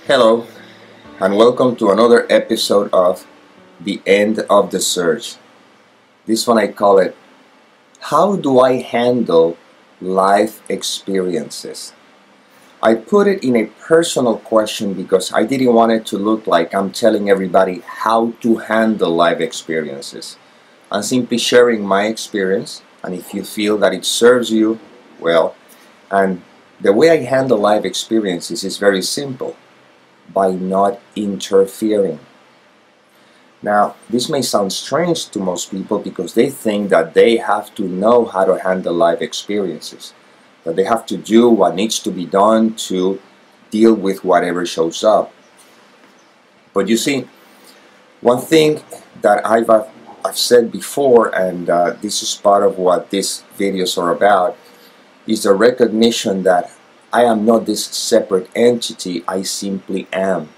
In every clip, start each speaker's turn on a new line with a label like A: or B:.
A: Hello, and welcome to another episode of The End of the Search. This one I call it, How Do I Handle Life Experiences? I put it in a personal question because I didn't want it to look like I'm telling everybody how to handle life experiences. I'm simply sharing my experience, and if you feel that it serves you, well, and the way I handle life experiences is very simple. By not interfering. Now, this may sound strange to most people because they think that they have to know how to handle life experiences, that they have to do what needs to be done to deal with whatever shows up. But you see, one thing that I've said before, and this is part of what these videos are about, is the recognition that I am not this separate entity, I simply am.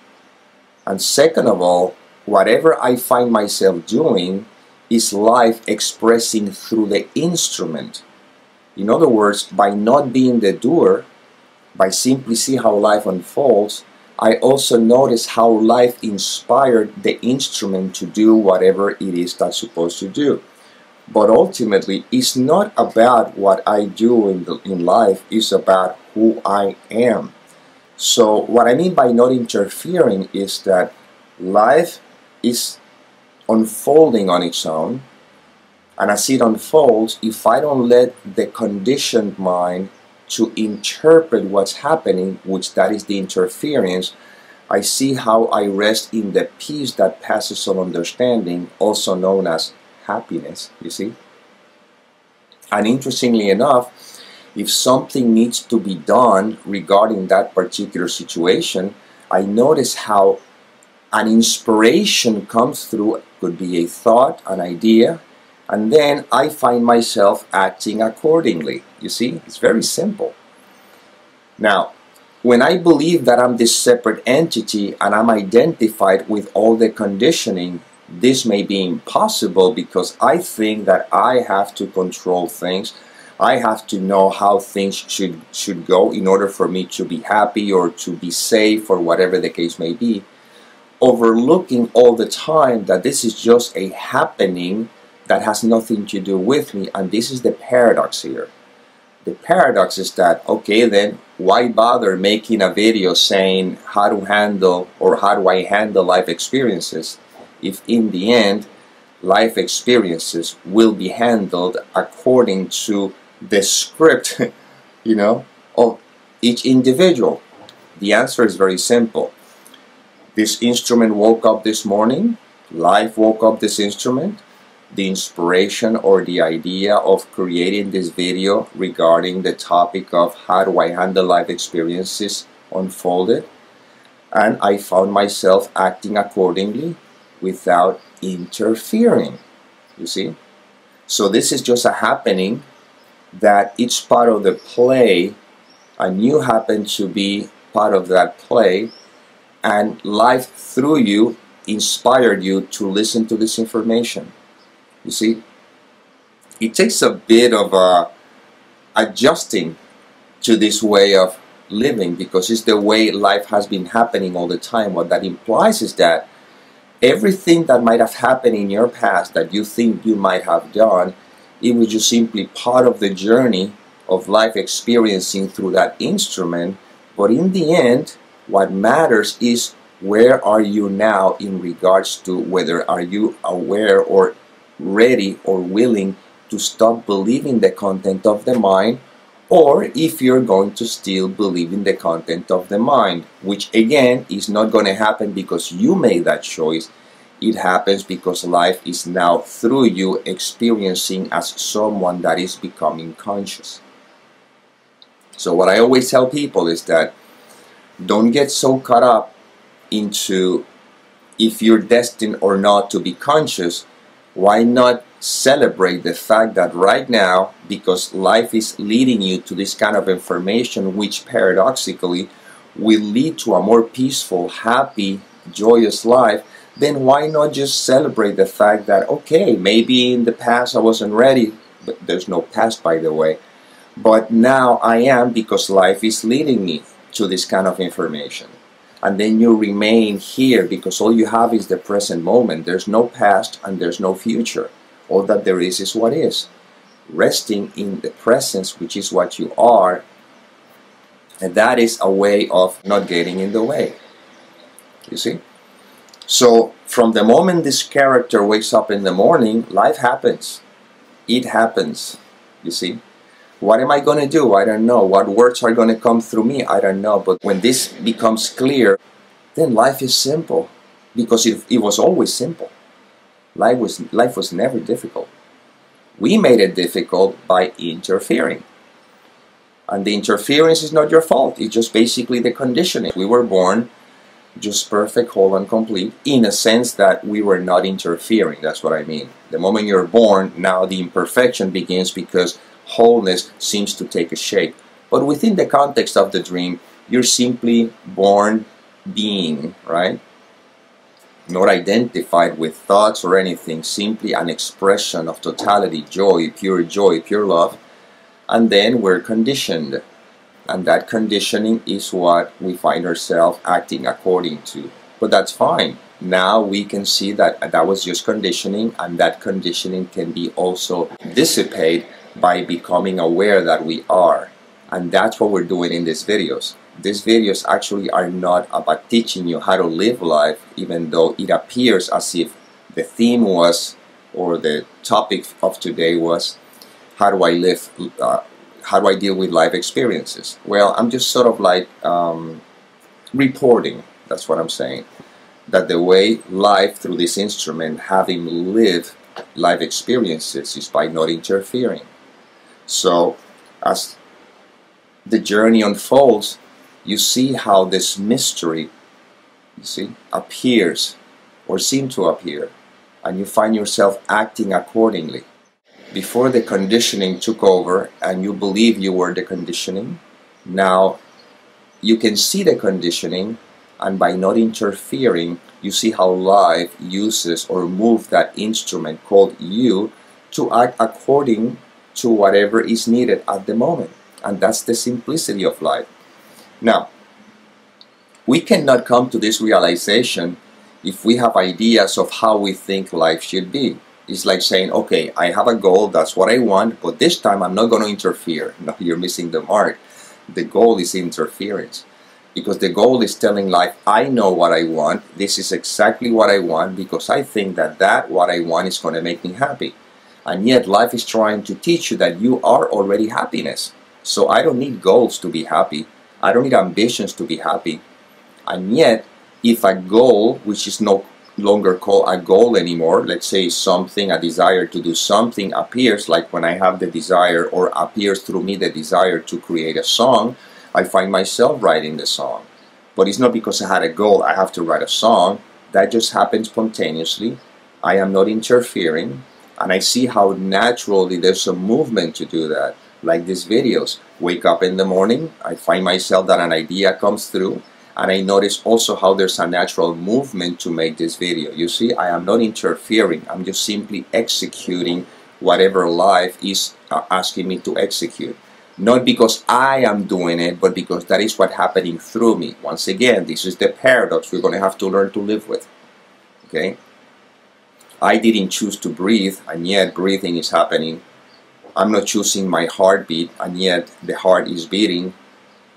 A: And second of all, whatever I find myself doing is life expressing through the instrument. In other words, by not being the doer, by simply see how life unfolds, I also notice how life inspired the instrument to do whatever it is that's supposed to do. But ultimately, it's not about what I do in life, it's about who I am. So what I mean by not interfering is that life is unfolding on its own, and as it unfolds, if I don't let the conditioned mind to interpret what's happening, which that is the interference, I see how I rest in the peace that passes all understanding, also known as happiness, you see? And interestingly enough, if something needs to be done regarding that particular situation, I notice how an inspiration comes through, could be a thought, an idea, and then I find myself acting accordingly. You see, it's very simple. Now, when I believe that I'm this separate entity and I'm identified with all the conditioning, this may be impossible because I think that I have to control things. I have to know how things should go in order for me to be happy or to be safe or whatever the case may be. Overlooking all the time that this is just a happening that has nothing to do with me, and this is the paradox here. The paradox is that, okay, then why bother making a video saying how to handle or how do I handle life experiences if in the end life experiences will be handled according to the script, of each individual? The answer is very simple. This instrument woke up this morning, life woke up this instrument, the inspiration or the idea of creating this video regarding the topic of how do I handle life experiences unfolded, and I found myself acting accordingly without interfering, you see? So this is just a happening that it's part of the play, and you happen to be part of that play, and life through you inspired you to listen to this information. You see, it takes a bit of adjusting to this way of living because it's the way life has been happening all the time. What that implies is that everything that might have happened in your past that you think you might have done, it was just simply part of the journey of life experiencing through that instrument. But in the end, what matters is where are you now in regards to whether are you aware or ready or willing to stop believing the content of the mind, or if you're going to still believe in the content of the mind, which again is not going to happen because you made that choice. It happens because life is now through you experiencing as someone that is becoming conscious. So what I always tell people is that don't get so caught up into if you're destined or not to be conscious. Why not celebrate the fact that right now, because life is leading you to this kind of information which paradoxically will lead to a more peaceful, happy, joyous life, then why not just celebrate the fact that, okay, maybe in the past I wasn't ready, but there's no past, by the way, but now I am because life is leading me to this kind of information. And then you remain here because all you have is the present moment. There's no past and there's no future. All that there is what is. Resting in the presence, which is what you are, and that is a way of not getting in the way. You see? So from the moment this character wakes up in the morning, life happens. It happens. You see? What am I going to do? I don't know. What words are going to come through me? I don't know. But when this becomes clear, then life is simple. Because it was always simple. Life was never difficult. We made it difficult by interfering. And the interference is not your fault. It's just basically the conditioning. We were born just perfect, whole, and complete, in a sense that we were not interfering. That's what I mean. The moment you're born, now the imperfection begins because wholeness seems to take a shape. But within the context of the dream, you're simply born being, right? Not identified with thoughts or anything, simply an expression of totality, joy, pure love. And then we're conditioned. And that conditioning is what we find ourselves acting according to. But that's fine. Now we can see that that was just conditioning, and that conditioning can be also dissipated by becoming aware that we are. And that's what we're doing in these videos. These videos actually are not about teaching you how to live life, even though it appears as if the theme was, or the topic of today was, how do I live, how do I deal with life experiences? Well, I'm just sort of like reporting, that's what I'm saying, that the way life through this instrument, having lived life experiences, is by not interfering. So as the journey unfolds, you see how this mystery, you see, appears or seems to appear, and you find yourself acting accordingly. Before the conditioning took over and you believe you were the conditioning, now you can see the conditioning, and by not interfering, you see how life uses or moves that instrument called you to act according to whatever is needed at the moment. And that's the simplicity of life. Now, we cannot come to this realization if we have ideas of how we think life should be. It's like saying, okay, I have a goal, that's what I want, but this time I'm not going to interfere. No, you're missing the mark. The goal is interference. Because the goal is telling life, I know what I want, this is exactly what I want, because I think that what I want is going to make me happy. And yet life is trying to teach you that you are already happiness. So I don't need goals to be happy. I don't need ambitions to be happy. And yet, if a goal, which is no longer called a goal anymore, let's say something, a desire to do something appears, like when I have the desire, or appears through me the desire to create a song, I find myself writing the song. But it's not because I had a goal, I have to write a song. That just happens spontaneously. I am not interfering, and I see how naturally there's a movement to do that. Like these videos, wake up in the morning, I find myself that an idea comes through, and I notice also how there's a natural movement to make this video. You see, I am not interfering, I'm just simply executing whatever life is asking me to execute. Not because I am doing it, but because that is what's happening through me. Once again, this is the paradox we're going to have to learn to live with. Okay? I didn't choose to breathe, and yet breathing is happening. I'm not choosing my heartbeat, and yet the heart is beating.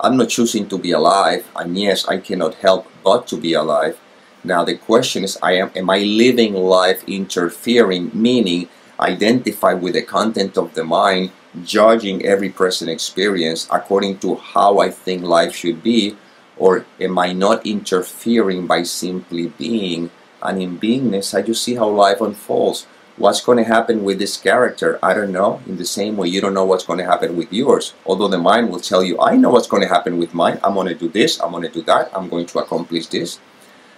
A: I'm not choosing to be alive, and yes, I cannot help but to be alive. Now the question is, am I living life interfering, meaning identify with the content of the mind, judging every present experience according to how I think life should be, or am I not interfering by simply being? And in beingness, I just see how life unfolds. What's going to happen with this character? I don't know. In the same way, you don't know what's going to happen with yours. Although the mind will tell you, I know what's going to happen with mine. I'm going to do this. I'm going to do that. I'm going to accomplish this.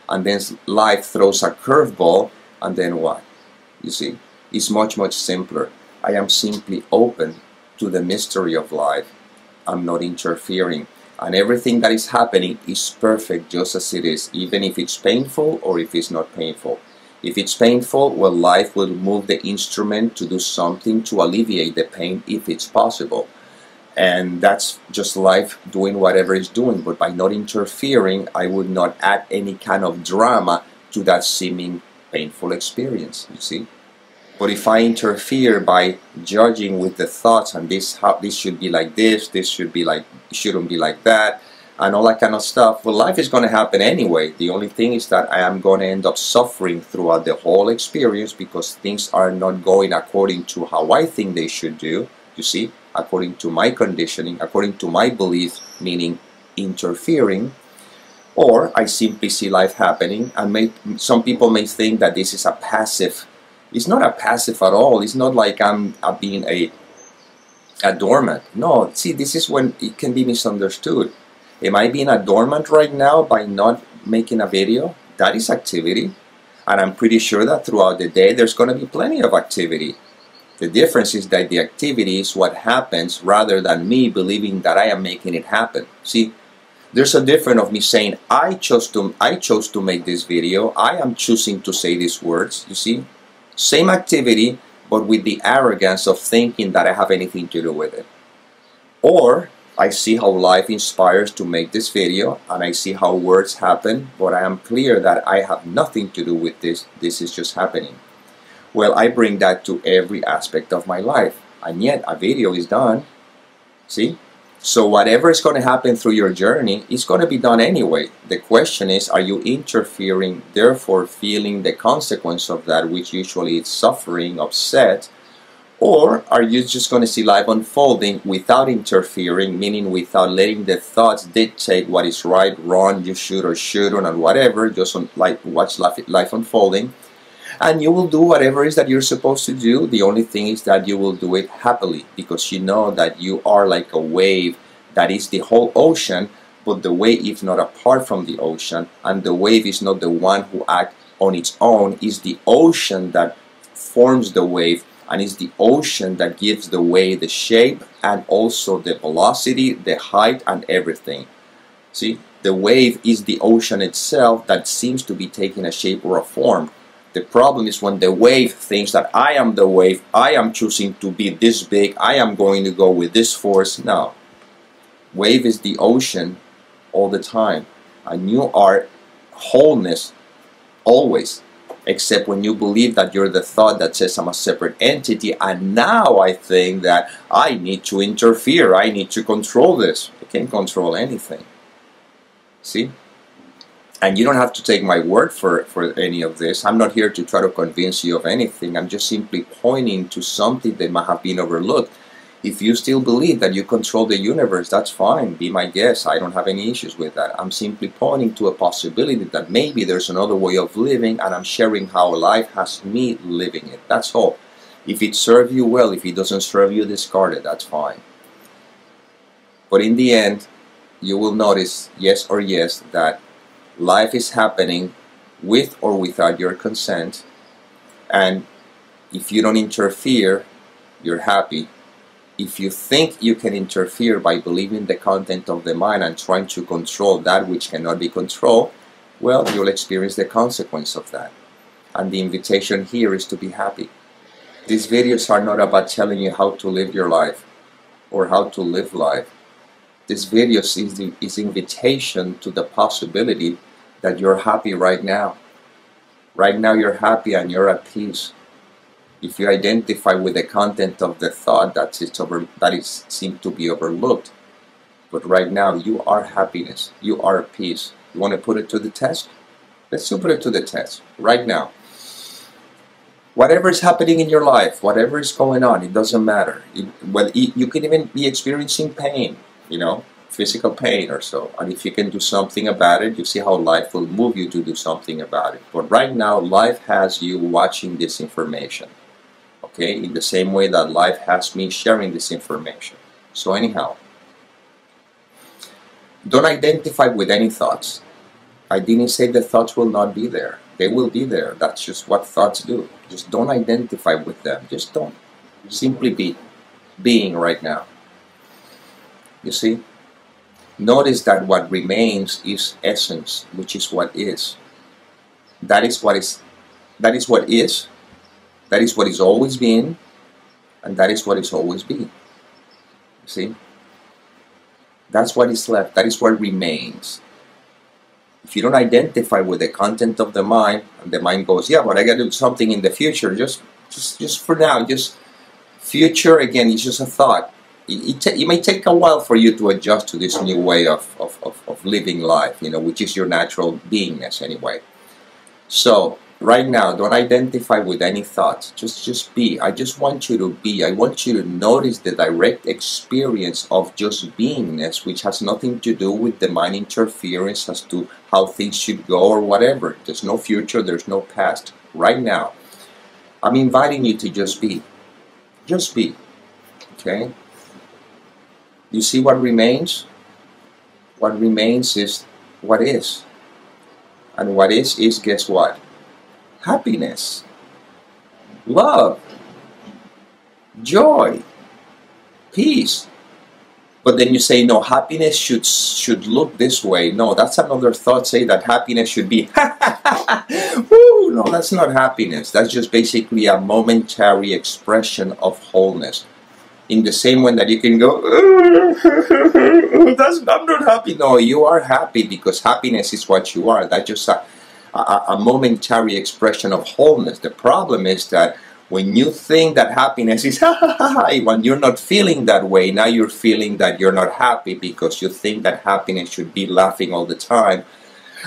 A: And then life throws a curveball. And then what? You see, it's much, much simpler. I am simply open to the mystery of life. I'm not interfering. And everything that is happening is perfect just as it is, even if it's painful or if it's not painful. If it's painful, well, life will move the instrument to do something to alleviate the pain if it's possible. And that's just life doing whatever it's doing. But by not interfering, I would not add any kind of drama to that seeming painful experience, you see. But if I interfere by judging with the thoughts and this should be like this should be like, shouldn't be like that, and all that kind of stuff, well, life is going to happen anyway. The only thing is that I am going to end up suffering throughout the whole experience because things are not going according to how I think they should do, you see, according to my conditioning, according to my belief, meaning interfering. Or I simply see life happening, and some people may think that this is a passive. It's not a passive at all. It's not like I'm being a dormant. No, see, this is when it can be misunderstood. Am I being a dormant right now by not making a video? That is activity. And I'm pretty sure that throughout the day there's going to be plenty of activity. The difference is that the activity is what happens rather than me believing that I am making it happen. See, there's a difference of me saying, I chose to make this video. I am choosing to say these words, you see. Same activity, but with the arrogance of thinking that I have anything to do with it. Or I see how life inspires to make this video, and I see how words happen, but I am clear that I have nothing to do with this. This is just happening. Well, I bring that to every aspect of my life, and yet a video is done. See? So whatever is going to happen through your journey is going to be done anyway. The question is, are you interfering, therefore feeling the consequence of that, which usually is suffering, upset, or are you just going to see life unfolding without interfering, meaning without letting the thoughts dictate what is right, wrong, you should or shouldn't, or whatever, just watch life unfolding, and you will do whatever it is that you're supposed to do. The only thing is that you will do it happily, because you know that you are like a wave that is the whole ocean, but the wave is not apart from the ocean, and the wave is not the one who acts on its own. It's the ocean that forms the wave, and it's the ocean that gives the wave the shape and also the velocity, the height, and everything. See, the wave is the ocean itself that seems to be taking a shape or a form. The problem is when the wave thinks that I am the wave, I am choosing to be this big, I am going to go with this force. No. Wave is the ocean all the time, and you are wholeness always, except when you believe that you're the thought that says I'm a separate entity, and now I think that I need to interfere, I need to control this. I can't control anything. See? And you don't have to take my word for any of this. I'm not here to try to convince you of anything. I'm just simply pointing to something that might have been overlooked. If you still believe that you control the universe, that's fine. Be my guest. I don't have any issues with that. I'm simply pointing to a possibility that maybe there's another way of living, and I'm sharing how life has me living it. That's all. If it serves you well, if it doesn't serve you, discard it. That's fine. But in the end, you will notice, yes or yes, that life is happening with or without your consent, and if you don't interfere, you're happy. If you think you can interfere by believing the content of the mind and trying to control that which cannot be controlled, well, you'll experience the consequence of that. And the invitation here is to be happy. These videos are not about telling you how to live your life or how to live life. This video is invitation to the possibility that you're happy right now. Right now you're happy and you're at peace. If you identify with the content of the thought that seems to be overlooked, but right now you are happiness, you are at peace. You want to put it to the test? Let's put it to the test right now. Whatever is happening in your life, whatever is going on, it doesn't matter. You can even be experiencing pain, you know, physical pain or so. And if you can do something about it, you see how life will move you to do something about it. But right now, life has you watching this information. Okay? In the same way that life has me sharing this information. So anyhow, don't identify with any thoughts. I didn't say the thoughts will not be there. They will be there. That's just what thoughts do. Just don't identify with them. Just don't. Simply be being right now. You see? Notice that what remains is essence, which is what is. That is what is. That is what is. That is what is always been. And that is what is always be. You see? That's what is left. That is what remains. If you don't identify with the content of the mind, and the mind goes, yeah, but I got to do something in the future. Just for now, just future, again, it's just a thought. It may take a while for you to adjust to this new way of living life, which is your natural beingness anyway. So, right now, don't identify with any thoughts. Just be. I just want you to be. I want you to notice the direct experience of just beingness, which has nothing to do with the mind interference as to how things should go or whatever. There's no future, there's no past. Right now, I'm inviting you to just be. Just be. Okay? You see what remains? What remains is what is. And what is, guess what? Happiness, love, joy, peace. But then you say, no, happiness should look this way. No, that's another thought. Say that happiness should be, woo, no, that's not happiness. That's just basically a momentary expression of wholeness. In the same way that you can go, I'm not happy. No, you are happy because happiness is what you are. That's just a momentary expression of wholeness. The problem is that when you think that happiness is when you're not feeling that way, now you're feeling that you're not happy because you think that happiness should be laughing all the time.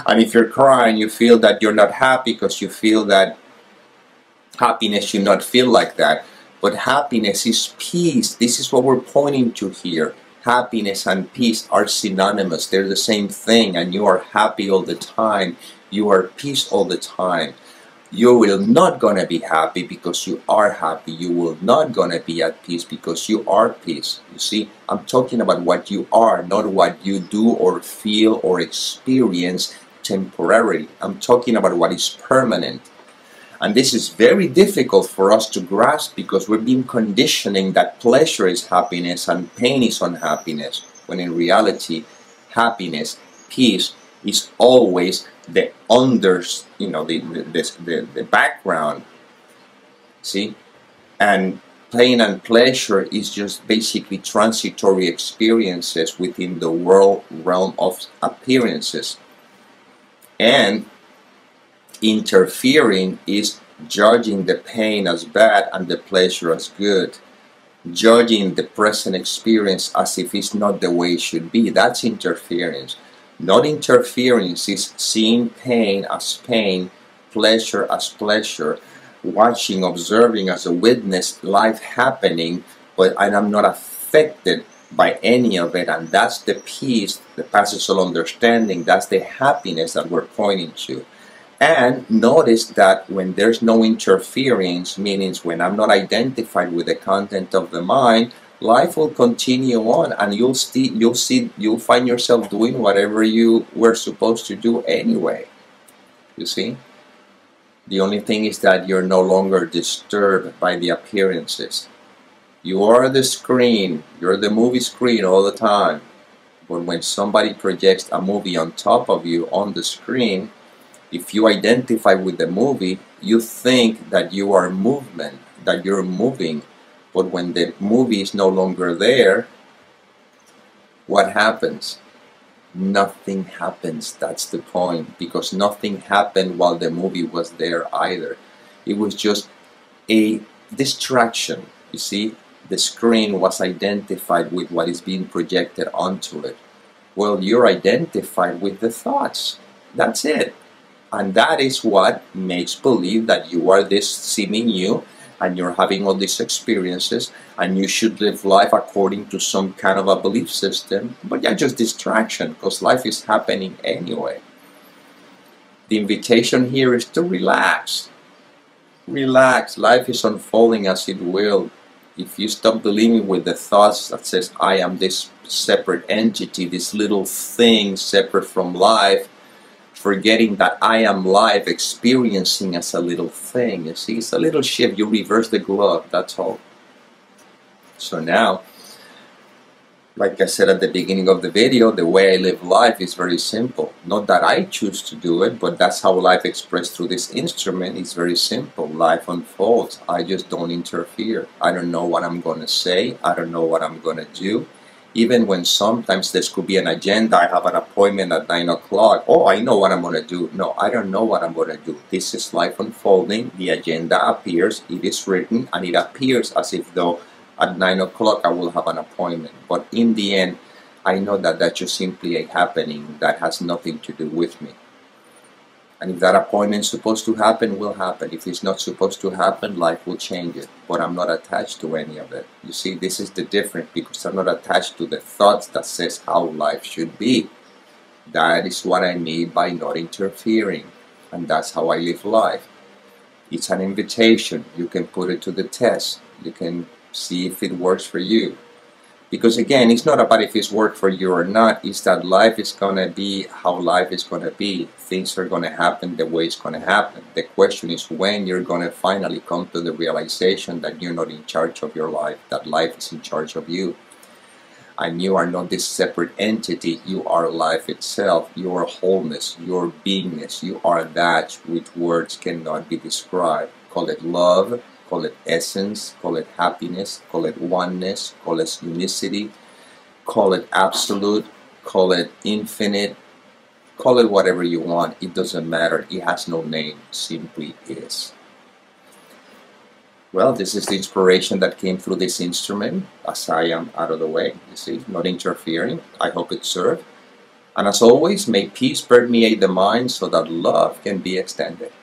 A: And if you're crying, you feel that you're not happy because you feel that happiness should not feel like that. But happiness is peace. This is what we're pointing to here. Happiness and peace are synonymous. They're the same thing. And you are happy all the time. You are at peace all the time. You will not gonna be happy because you are happy. You will not gonna be at peace because you are peace. You see, I'm talking about what you are, not what you do or feel or experience temporarily. I'm talking about what is permanent. And this is very difficult for us to grasp because we've been conditioning that pleasure is happiness and pain is unhappiness, when in reality, happiness, peace is always the the background. See? And pain and pleasure is just basically transitory experiences within the realm of appearances. And interfering is judging the pain as bad and the pleasure as good. Judging the present experience as if it's not the way it should be. That's interference. Not interference is seeing pain as pain, pleasure as pleasure, watching, observing as a witness life happening, and I'm not affected by any of it. And that's the peace, the passes all understanding. That's the happiness that we're pointing to. And notice that when there's no interference, meaning when I'm not identified with the content of the mind, life will continue on, and you'll find yourself doing whatever you were supposed to do anyway. You see? The only thing is that you're no longer disturbed by the appearances. You are the screen, you're the movie screen all the time. But when somebody projects a movie on top of you on the screen, if you identify with the movie, you think that you are movement, that you're moving. But when the movie is no longer there, what happens? Nothing happens. That's the point. Because nothing happened while the movie was there either. It was just a distraction. You see, the screen was identified with what is being projected onto it. Well, you're identified with the thoughts. That's it. And that is what makes believe that you are this seeming you, and you're having all these experiences, and you should live life according to some kind of a belief system. But yeah, just distraction, because life is happening anyway. The invitation here is to relax. Relax. Life is unfolding as it will. If you stop believing with the thoughts that says, I am this separate entity, this little thing separate from life, forgetting that I am life, experiencing as a little thing. You see, it's a little shift. You reverse the glove, that's all. So now, like I said at the beginning of the video, the way I live life is very simple. Not that I choose to do it, but that's how life expressed through this instrument is very simple. Life unfolds. I just don't interfere. I don't know what I'm going to say. I don't know what I'm going to do. Even when sometimes this could be an agenda, I have an appointment at 9 o'clock. Oh, I know what I'm going to do. No, I don't know what I'm going to do. This is life unfolding. The agenda appears, it is written, and it appears as if though at 9 o'clock I will have an appointment. But in the end, I know that that's just simply a happening that has nothing to do with me. And if that appointment is supposed to happen, will happen. If it's not supposed to happen, life will change it. But I'm not attached to any of it. You see, this is the difference, because I'm not attached to the thoughts that says how life should be. That is what I mean by not interfering. And that's how I live life. It's an invitation. You can put it to the test. You can see if it works for you. Because again, it's not about if it's worked for you or not. It's that life is going to be how life is going to be. Things are going to happen the way it's going to happen. The question is when you're going to finally come to the realization that you're not in charge of your life, that life is in charge of you. And you are not this separate entity. You are life itself. You are wholeness. Your beingness. You are that which words cannot be described. Call it love. Call it essence, call it happiness, call it oneness, call it unicity, call it absolute, call it infinite, call it whatever you want. It doesn't matter. It has no name. Simply is. Well, this is the inspiration that came through this instrument as I am out of the way. You see, not interfering. I hope it served. And as always, may peace permeate the mind so that love can be extended.